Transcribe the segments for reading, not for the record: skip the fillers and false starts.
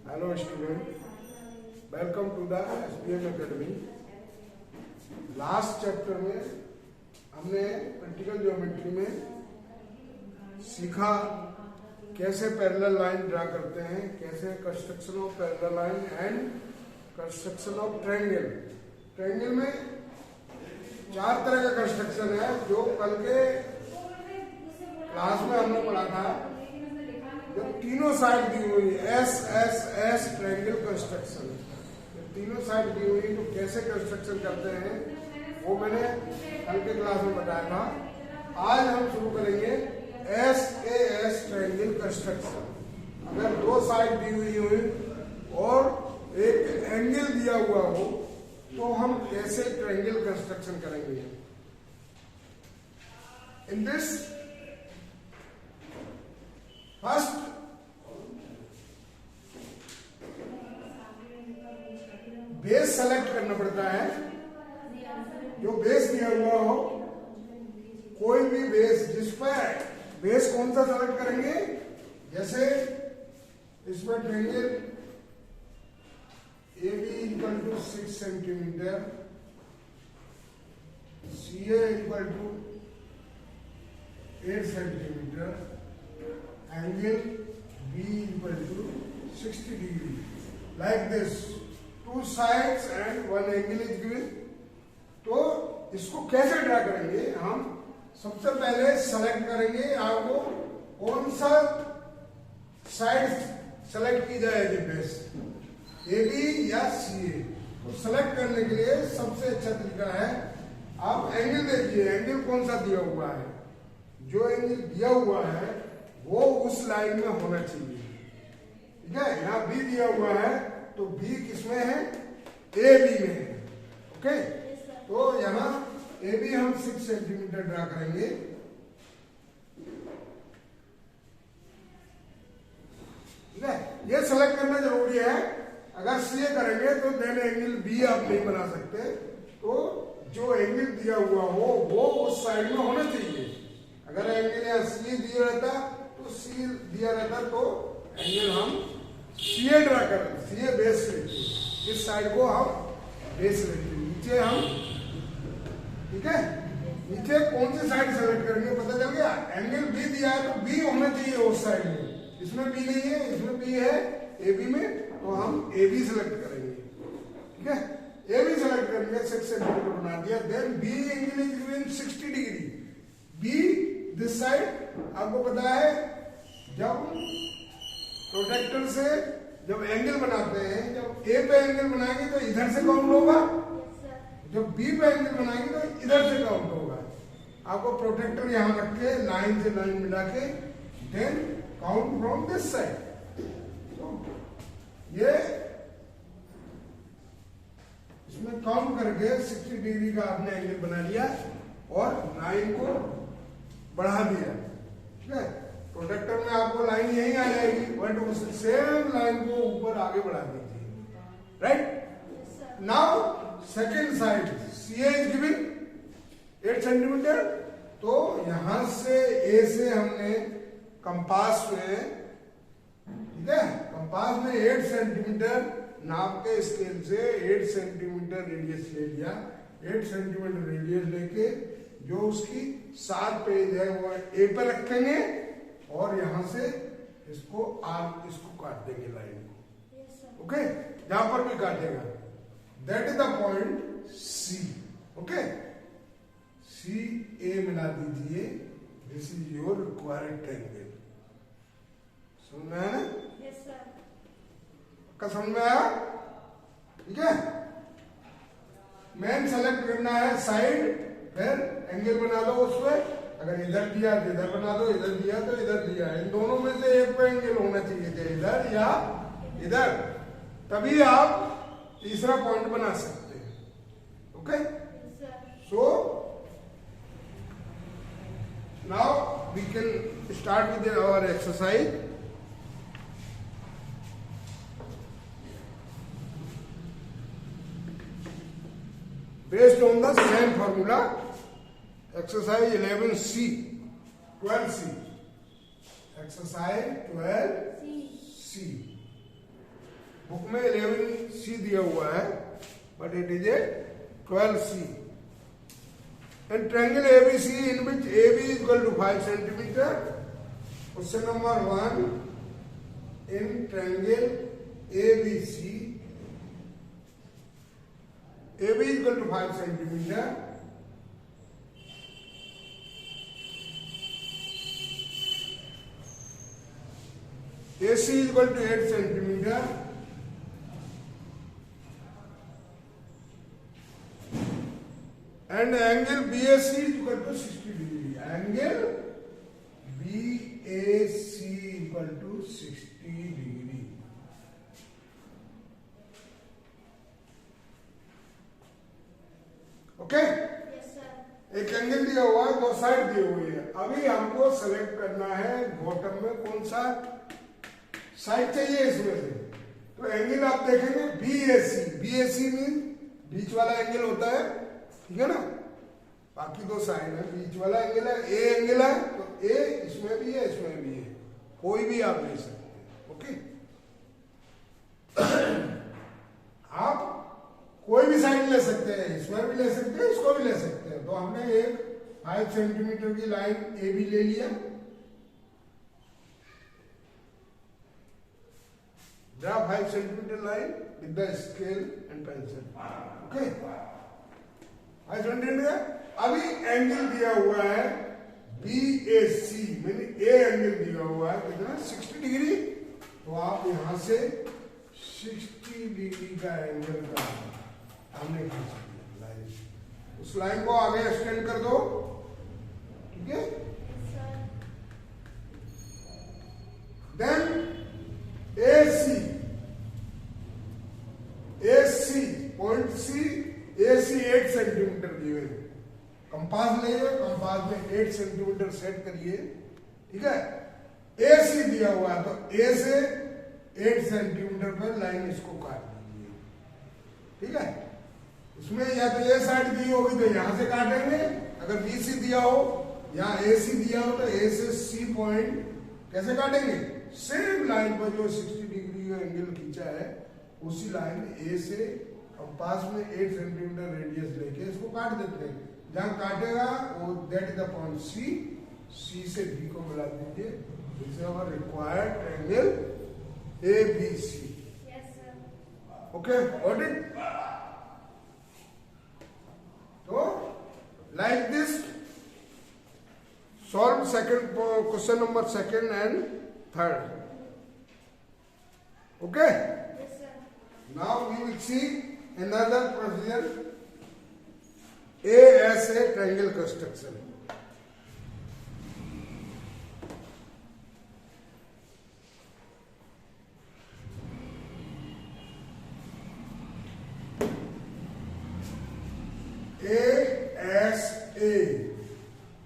Hello student, welcome to the SPM Academy. Last chapter में हमने practical geometry में सीखा कैसे पैरेलल लाइन ड्रा करते हैं, कैसे construction of parallel line and construction of triangle. Triangle में चार तरह का कंस्ट्रक्शन है जो कल के क्लास में हमने पढ़ा था. जब तीनों साइड दी हुई S S S triangle construction, जब तीनों साइड दी हुई तो कैसे कंस्ट्रक्शन करते हैं वो मैंने कल के क्लास में बताया था. आज हम शुरू करेंगे S A S triangle construction. अगर दो साइड दी हुई हो और एक एंगल दिया हुआ हो तो हम कैसे ट्रायंगल कंस्ट्रक्शन करेंगे. In this first base select करना पड़ता है. जो बेस दिया हुआ हो, कोई भी बेस, जिस पर बेस कौन सा सेलेक्ट करेंगे, जैसे इसमें triangle A B equal to 6 centimetre, C A equal to 8 centimetre, angle B equal to 60 degree, like this. Two sides and one angle is given. तो इसको कैसे ड्रा करेंगे? हम सबसे पहले सेलेक्ट करेंगे आपको कौन सा साइड सेलेक्ट की जाएगी, बेस ए बी या सी ए. तो सेलेक्ट करने के लिए सबसे अच्छा तरीका है, आप एंगल देखिए. एंगल कौन सा दिया हुआ है? जो एंगल दिया हुआ है वो उस लाइन में होना चाहिए. ठीक है, यहाँ बी दिया हुआ है तो बी किसमें है? ए बी में है. ओके, तो यहाँ ए बी हम 6 सेंटीमीटर ड्रा करेंगे. ठीक है, ये सेलेक्ट करना जरूरी है. अगर सी ए करेंगे तो देन एंगल बी आप नहीं बना सकते. तो जो एंगल दिया हुआ हो वो उस साइड में होना चाहिए. अगर एंगल यहाँ सी दिया रहता तो सी दिया रहता तो एंगल हम सी ए ड्रा कर, सी ए बेस लेते, इस साइड को हम बेस लेते. नीचे हम, ठीक है, नीचे कौन सी साइड सेलेक्ट करेंगे पता चल गया. एंगल बी दिया है तो बी होना चाहिए उस साइड में. इसमें बी नहीं है, इसमें बी है ए बी में, तो हम ए बी सेलेक्ट करेंगे. ठीक है, ए बी सेलेक्ट करेंगे, 6 सेंटीमीटर बना दिया. Then B angle is given 60 degree. B this side. आपको पता है जब प्रोटेक्टर से जब एंगल बनाते हैं, जब ए पे एंगल बनाएंगे तो इधर से काउंट होगा, जब बी पे एंगल बनाएंगे तो इधर से काउंट होगा. आपको प्रोटेक्टर यहां रख के लाइन से लाइन मिला के then count from this side. तो ये इसमें काउंट करके 60 डिग्री का आपने एंगल बना लिया और लाइन को बढ़ा दिया. ठीक है, प्रोटेक्टर में आपको लाइन यही आ जाएगी, बट उस सेम लाइन को ऊपर आगे बढ़ा दीजिए. Right, now second side C A is given 8 centimetre. तो यहां से ए से हमने कंपास में, ठीक है, कंपास में 8 सेंटीमीटर नाप के स्केल से 8 सेंटीमीटर रेडियस ले लिया. 8 सेंटीमीटर रेडियस लेके जो उसकी 7 पेज है वो ए पे रखेंगे और यहां से इसको काट देंगे लाइन को. ओके, जहां पर भी काटेगा that is the point C. Okay, C A मिला दीजिए. This is your required triangle. समझ में आया ना? Yes sir. पक्का समझ में आया? ठीक है, मेन सेलेक्ट करना है साइड, फिर एंगल बना दो उसमें. अगर इधर दिया तो इधर बना दो, इधर दिया तो इधर दिया. इन दोनों में से एक पे एंगल होना चाहिए, चाहे इधर या इधर, तभी आप तीसरा पॉइंट बना सकते हैं. Okay, so now we can start with our exercise. Based on the same formula, exercise 11C, 12C, exercise 12C. Book में 11C दिया हुआ है, but it is A 12C. And triangle ABC in which AB is equal to 5 centimeter. Question number 1. In triangle ABC, AB is equal to 5 centimeter. AC is equal to 8 centimeter. And angle BAC is equal to 60 degree. Angle BAC equal to 60 degree. Okay? Yes, sir. एक angle दिया हुआ है, दो side दिए हुए हैं. अभी हमको सेलेक्ट करना है बॉटम में कौन सा साइड चाहिए इसमें से. तो एंगल आप देखेंगे BAC. BAC मीन बीच वाला एंगल होता है, ठीक है ना. बाकी दो साइड है, बीच वाला एंगल है, ए एंगल है, तो ए इसमें भी है, इसमें भी है, कोई भी आप ले सकते हैं. ओके? आप कोई भी साइड ले सकते हैं, इसमें भी ले सकते हैं, इसको भी ले सकते हैं. तो हमने एक 5 सेंटीमीटर की लाइन ए भी ले लिया. Draw 5 centimetre line with the scale and pencil. Okay? 5 centimetre. अभी एंगल दिया हुआ है BAC, मैंने ए एंगल दिया हुआ है कितना, 60 डिग्री. तो आप यहां से 60 डिग्री का एंगल का हमने खींच लिया लाइन. उस लाइन को आगे एक्सटेंड कर दो. ठीक है? Then AC point C, AC 8 centimetre दिए हुए. कंपास लेंगे, कंपास में 8 सेंटीमीटर सेट करिए. ठीक है? AC दिया हुआ है, तो A से 8 सेंटीमीटर पर लाइन इसको काट दीजिए. ठीक है? इसमें या तो ये साइड दी होगी तो यहां से काटेंगे, अगर BC दिया हो या AC दिया हो तो A से C पॉइंट कैसे काटेंगे. सेम लाइन पर जो 60 डिग्री का एंगल खींचा है उसी लाइन A से कंपास में 8 सेंटीमीटर रेडियस लेके इसको काट देते हैं. जहां काटेगा वो that is the point C से B को मिला दीजिए. This is our required triangle ABC. Yes, sir. Okay, got it. तो like this solve second question number 2 and 3. Okay? Yes, sir. Now we will see another procedure, ASA triangle construction.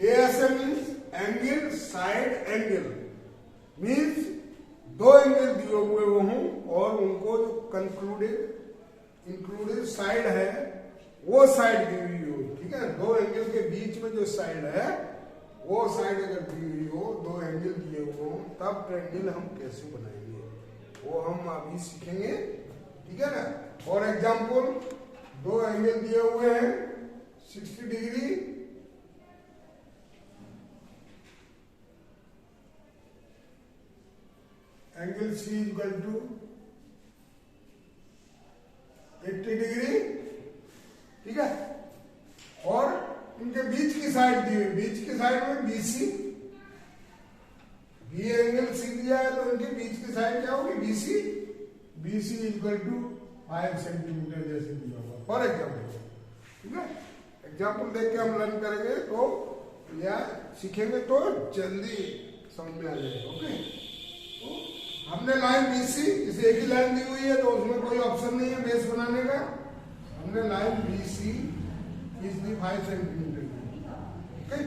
ASA means angle side angle. Means दो angle दिए हुए हों और उनको जो included side है वो साइड दी हुई हो. ठीक है? दो एंगल के बीच में जो साइड है वो साइड अगर दी हुई हो, दो एंगल दिए हुए हो, तब ट्रायंगल हम कैसे बनाएंगे वो हम अभी सीखेंगे. ठीक है ना. फॉर एग्जाम्पल दो एंगल दिए हुए हैं 60 degree. Angle C equal to 80 degree. ठीक है? और इनके बीच की साइड दी हुई, बीच की साइड में BC, B एंगल C दिया है तो इनके बीच की साइड क्या होगी BC इक्वल टू 5 सेंटीमीटर जैसे दिया हुआ फॉर एग्जाम्पल. ठीक है? एग्जाम्पल देख के हम लर्न करेंगे तो या सीखेंगे तो जल्दी समझ में आ जाएगा. ओके? हमने लाइन BC, इसे एक ही लाइन दी हुई है तो उसमें कोई ऑप्शन नहीं है बेस बनाने का. हमने line BC is the 5 centimetre. Okay?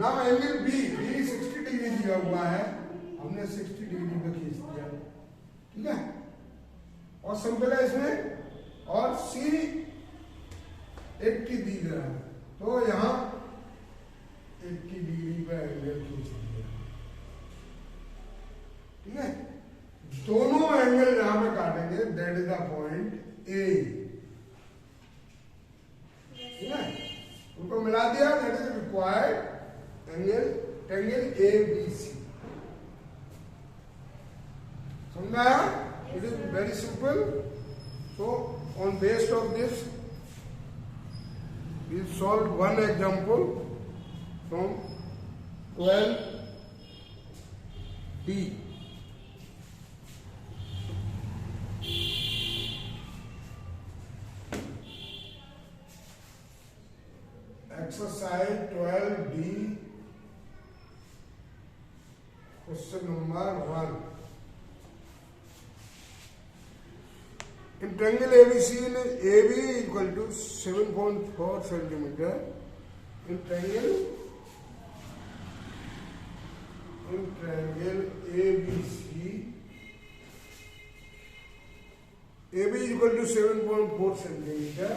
Now angle B 60 degree दिया हुआ है, हमने 60 डिग्री पे खींच दिया. ठीक है? और सिंपल है इसमें. और C 80 दी रहा है तो यहां 80 डिग्री पे एंगल खींच दिया. ठीक है? दोनों एंगल यहां and that is the point A. ठीक है, उनको मिला दिया, that is required angle ABC. समझा? It is very simple. So on base of this we solved one example from 12D. Exercise 12D, question number 1. In triangle ABC, AB equal to 7.4 centimeter. In triangle ABC, AB is equal to 7.4 centimeter.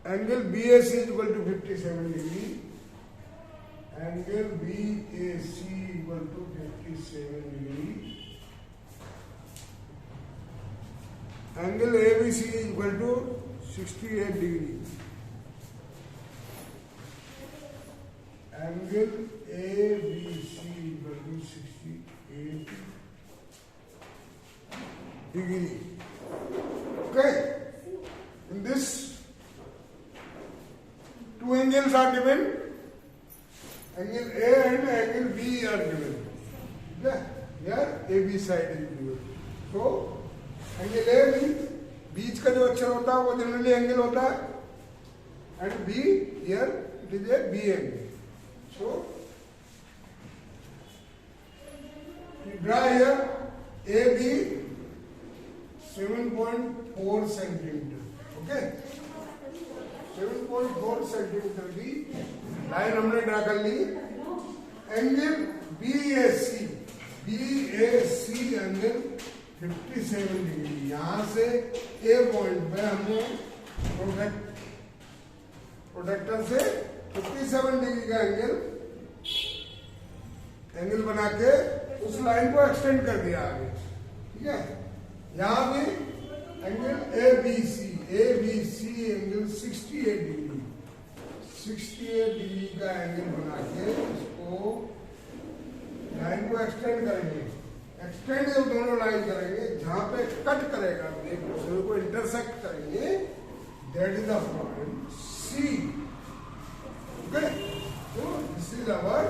Angle BAC is equal to 57 degree. Angle BAC equal to 57 degree. Angle ABC is equal to 68 degree. Angle ABC equal to 68 degree. Okay. In this, two angles are given. Angle A and angle B are given. Okay. Here AB side is given. So angle A means बीच का जो अक्षर होता है वो generally angle होता है, and B here it is A B angle. So draw here A B 7.4 centimetre. Okay, 7.4 centimetre की लाइन हमने ड्रा कर ली. Angle BAC angle 57 degree. यहां से ए पॉइंट पे हमने प्रोडक्टर से 57 डिग्री का एंगल बना के उस लाइन को एक्सटेंड कर दिया आगे. ठीक है, यहां भी एंगल ABC एंगल 68 डिग्री का एंगल बना के इसको लाइन को एक्सटेंड करेंगे. एक्सटेंड जब दोनों लाइन करेंगे, जहां पे कट करेगा एक दूसरे को इंटरसेक्ट करेंगे, that is the point C. Okay, तो this is our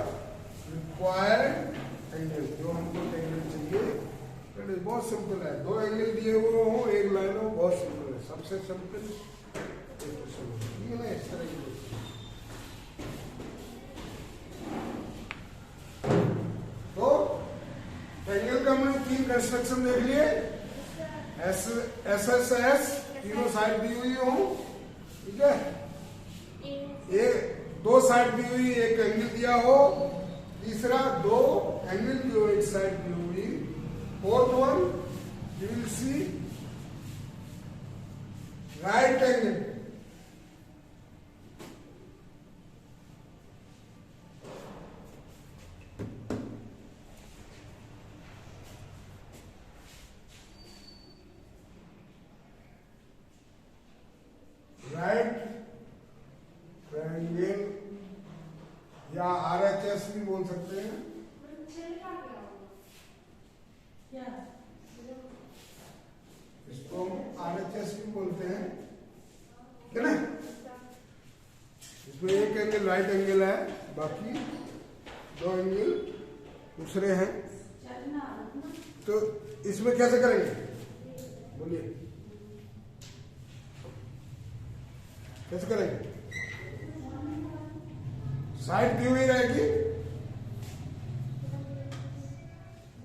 required angle. जो हमको एंगल चाहिए, दैट इज बहुत सिंपल है. दो एंगल दिए हुए हो, एक लाइन हो, बहुत सिंपल है. सबसे सिंपल ठीक है ना, इस तरह की. एंगल का हमने तीन कंस्ट्रक्शन देख लिए. SSS तीनों साइड दी हुई हो. ठीक है, ये दो साइड दी हुई, एक एंगल दिया हो. तीसरा दो एंगल दी हो, एक साइड दी हुई. Fourth one you will see right angle. Right triangle या RHS भी बोल सकते हैं. इसको RHS भी बोलते हैं, है ना. इसमें एक एंगल राइट एंगल है, बाकी दो एंगल दूसरे हैं. तो इसमें कैसे करेंगे, बोलिए कैसे करेंगे. साइड दी हुई रहेगी,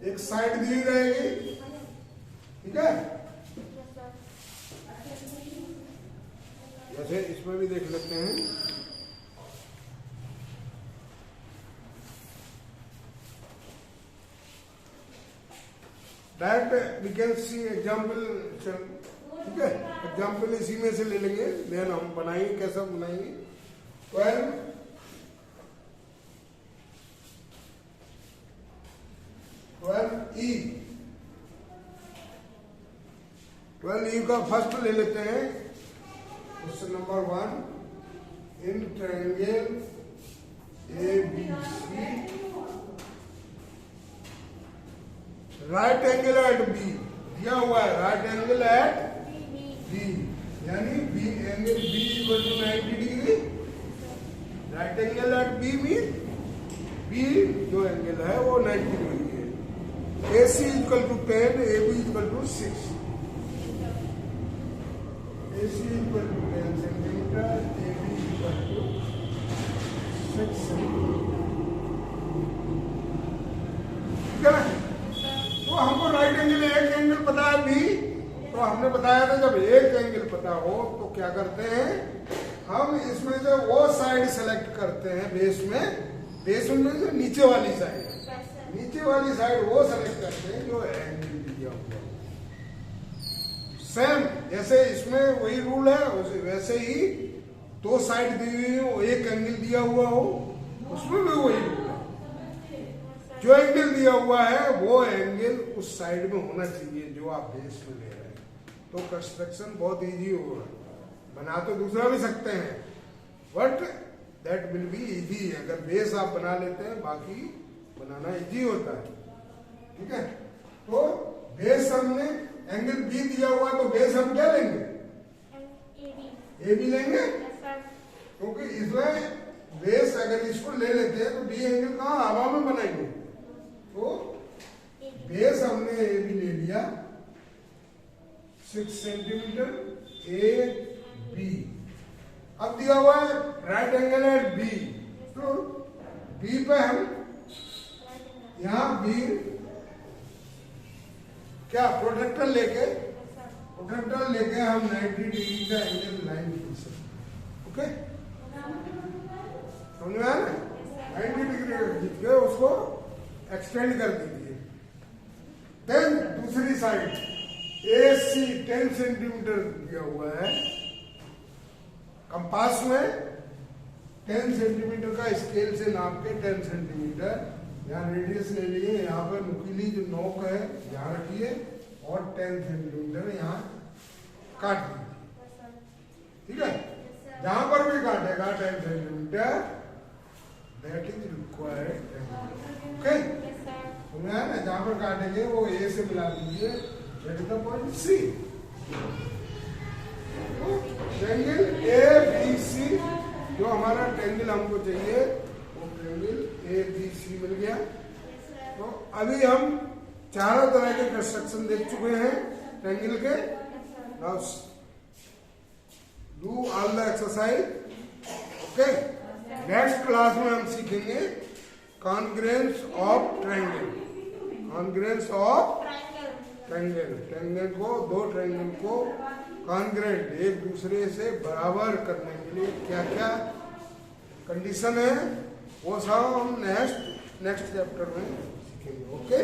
एक साइड दी हुई रहेगी. ठीक है, जैसे इसमें भी देख लेते हैं. Direct we can see example. ठीक है, एग्जाम्पल इसी में से ले लेंगे, देन हम बनाएंगे. कैसा बनाएंगे, 12 12E। 12E का फर्स्ट ले लेते हैं। Question number 1, in triangle ABC right angle at B दिया हुआ है, राइट एंगल एट बी, यानी B angle B equal to 90 degree. Right angle at B mean B जो एंगल है वो 90 डिग्री है। AC equal to 10, AB equal to 6। AC equal to 10 centimetre, AB equal to 6 centimetre. ठीक है ना? तो हमको राइट एंगल एक एंगल पता है बी, तो हमने बताया था जब एक एंगल पता हो तो क्या करते हैं, हम इसमें से वो साइड सेलेक्ट करते हैं बेस में से नीचे वाली साइड, नीचे वाली साइड वो सेलेक्ट करते हैं जो एंगल दिया हुआ। सेम जैसे इसमें वही रूल है, वैसे ही दो साइड दी हुई हो, एक एंगल दिया हुआ हो, उसमें भी वही रूल है। जो एंगल दिया हुआ है वो एंगल उस साइड में होना चाहिए जो आप बेस में ले रहे हैं, तो कंस्ट्रक्शन बहुत इजी होगा। बना तो दूसरा भी सकते हैं, but that will be easy. अगर बेस आप बना लेते हैं बाकी बनाना इजी होता है। ठीक है, तो बेस हमने एंगल बी दिया हुआ, तो बेस हम क्या लेंगे, ए बी लेंगे, क्योंकि इसमें बेस अगर इसको ले लेते हैं तो बी एंगल कहाँ हवा में बनाएंगे, तो बेस हमने ए बी ले लिया 6 सेंटीमीटर ए बी। अब दिया हुआ है राइट एंगल एट बी, तो बी पे हम यहां बी क्या प्रोटेक्टर लेके हम 90 डिग्री का एंगल लाइन खींच सकते। ओके, समझ में आया ना? 90 डिग्री खींच के उसको एक्सटेंड कर दीजिए। देन दूसरी साइड AC 10 सेंटीमीटर दिया हुआ है, कंपास में 10 सेंटीमीटर का स्केल से नाप के 10 सेंटीमीटर यहाँ रेडियस ले लिए, यहाँ पर नुकीली जो नोक है यहाँ रखिए और 10 सेंटीमीटर यहाँ काट दीजिए। ठीक है, जहां पर भी काटेगा 10 centimetre, that is required. Okay, समझा ना? जहां पर काटेंगे वो ए से मिला दीजिए, that is the point C. Triangle ABC जो हमारा ट्रायंगल हमको चाहिए वो ट्रायंगल ABC मिल गया। तो अभी हम चारों तरह के कंस्ट्रक्शन देख चुके हैं ट्रायंगल के। Now do all the exercise. Okay, next class में हम सीखेंगे congruence of triangle. Congruence of triangle को, दो ट्रायंगल को कॉन्ग्रुएंट एक दूसरे से बराबर करने के लिए क्या क्या कंडीशन है वो सब हम नेक्स्ट चैप्टर में सीखेंगे। ओके।